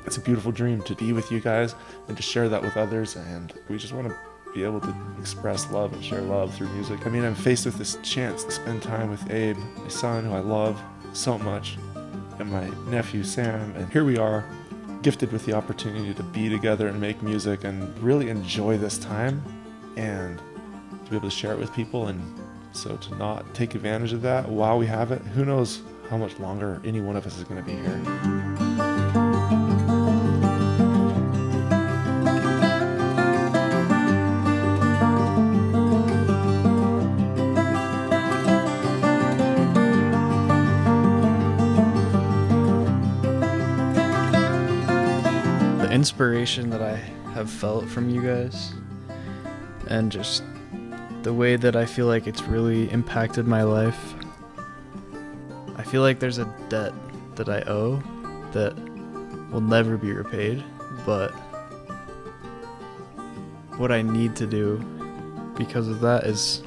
It's a beautiful dream to be with you guys and to share that with others, and we just want to be able to express love and share love through music. I mean, I'm faced with this chance to spend time with Abe, my son, who I love so much, and my nephew Sam, and here we are, gifted with the opportunity to be together and make music and really enjoy this time and to be able to share it with people. And so to not take advantage of that while we have it, who knows how much longer any one of us is going to be here. The inspiration that I have felt from you guys and just the way that I feel like it's really impacted my life. I feel like there's a debt that I owe that will never be repaid, but what I need to do because of that is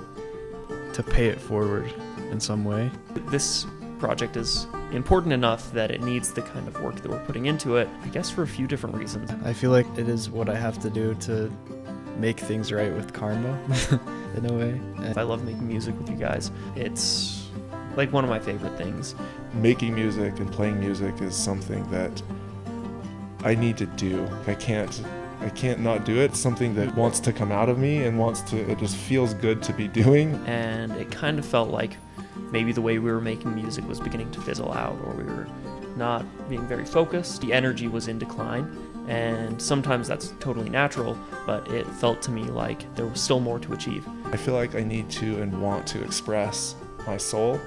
to pay it forward in some way. This project is important enough that it needs the kind of work that we're putting into it, I guess for a few different reasons. I feel like it is what I have to do to make things right with karma in a way. I love making music with you guys. It's like one of my favorite things. Making music and playing music is something that I need to do. I can't not do it. It's something that wants to come out of me and it just feels good to be doing. And it kind of felt like maybe the way we were making music was beginning to fizzle out, or we were not being very focused. The energy was in decline, and sometimes that's totally natural, but it felt to me like there was still more to achieve. I feel like I need to and want to express my soul,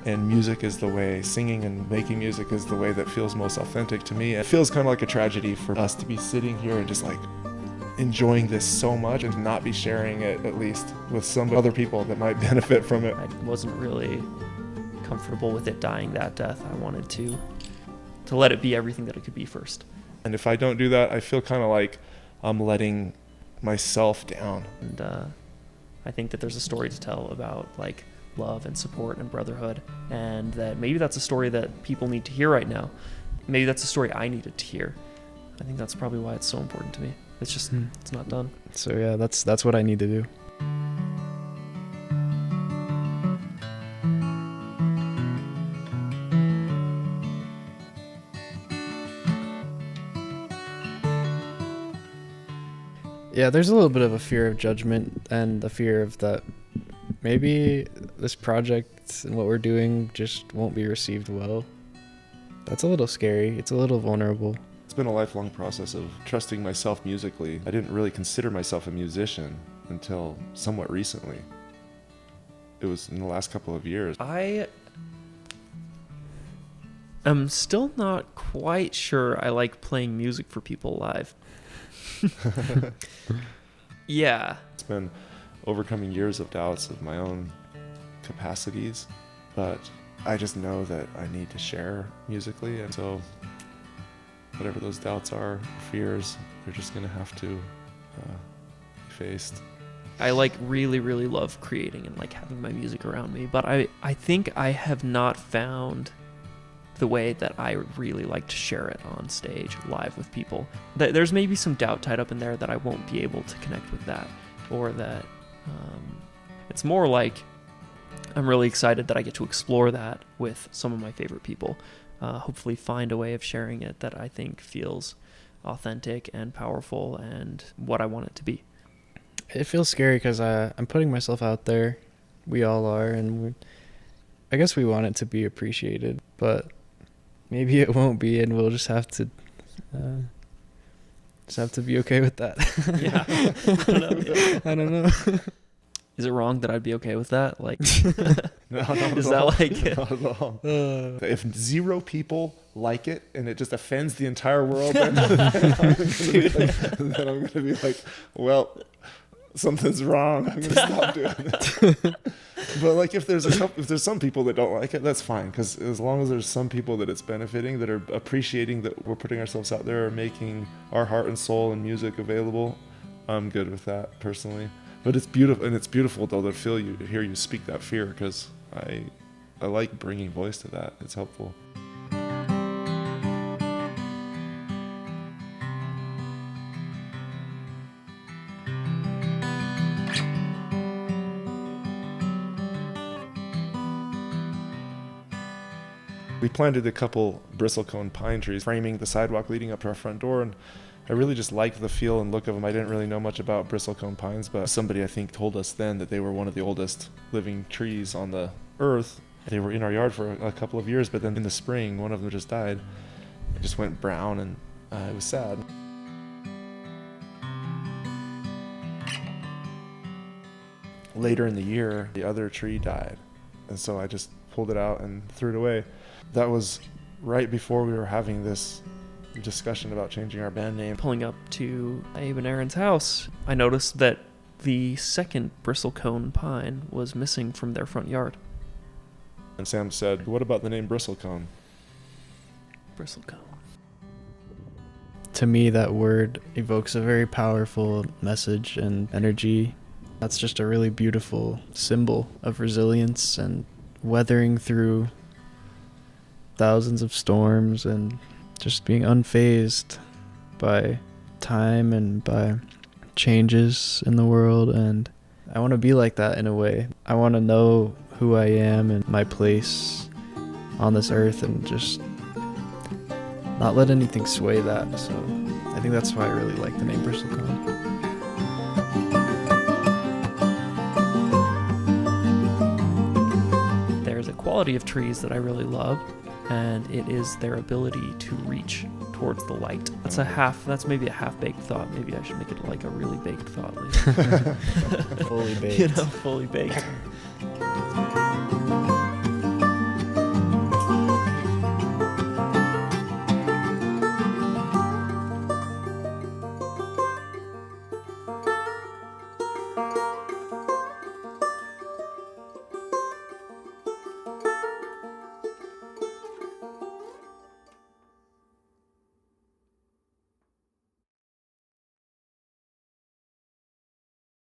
and music is the way, singing and making music is the way that feels most authentic to me. It feels kind of like a tragedy for us to be sitting here and just like enjoying this so much and not be sharing it at least with some other people that might benefit from it. I wasn't really comfortable with it dying that death. I wanted to let it be everything that it could be first. And if I don't do that, I feel kind of like I'm letting myself down. And I think that there's a story to tell about like love and support and brotherhood, and that maybe that's a story that people need to hear right now. Maybe that's a story I needed to hear. I think that's probably why it's so important to me. It's just, it's not done. So yeah, that's what I need to do. Yeah, there's a little bit of a fear of judgment and the fear of that maybe this project and what we're doing just won't be received well. That's a little scary. It's a little vulnerable. It's been a lifelong process of trusting myself musically. I didn't really consider myself a musician until somewhat recently. It was in the last couple of years. I am still not quite sure I like playing music for people live. Yeah. It's been overcoming years of doubts of my own capacities, but I just know that I need to share musically, and so whatever those doubts are, fears, they're just going to have to be faced. I like really, really love creating and like having my music around me, but I think I have not found the way that I really like to share it on stage live with people. There's maybe some doubt tied up in there that I won't be able to connect with that, or that it's more like I'm really excited that I get to explore that with some of my favorite people. Hopefully find a way of sharing it that I think feels authentic and powerful and what I want it to be. It feels scary because I'm putting myself out there. We all are, and I guess we want it to be appreciated, but maybe it won't be, and we'll just have to be okay with that. Yeah. I don't know. Is it wrong that I'd be okay with that? Like, No, is that like not at all. If 0 people like it and it just offends the entire world, then I'm going to be like, well, something's wrong. I'm going to stop doing that. But like, if there's some people that don't like it, that's fine. Because as long as there's some people that it's benefiting, that are appreciating that we're putting ourselves out there, or making our heart and soul and music available, I'm good with that personally. But it's beautiful, and it's beautiful though to hear you speak that fear, because I like bringing voice to that. It's helpful. We planted a couple bristlecone pine trees framing the sidewalk leading up to our front door, and I really just liked the feel and look of them. I didn't really know much about bristlecone pines, but somebody I think told us then that they were one of the oldest living trees on the earth. They were in our yard for a couple of years, but then in the spring, one of them just died. It just went brown, and it was sad. Later in the year, the other tree died, and so I just pulled it out and threw it away. That was right before we were having this discussion about changing our band name. Pulling up to Abe and Aaron's house, I noticed that the second bristlecone pine was missing from their front yard. And Sam said, "What about the name bristlecone?" Bristlecone. To me, that word evokes a very powerful message and energy. That's just a really beautiful symbol of resilience and weathering through thousands of storms and just being unfazed by time and by changes in the world. And I want to be like that in a way. I want to know who I am and my place on this earth and just not let anything sway that. So I think that's why I really like the name bristlecone. There's a quality of trees that I really love, and it is their ability to reach towards the light. That's maybe a half-baked thought. Maybe I should make it like a really baked thought later. Fully baked. Fully baked.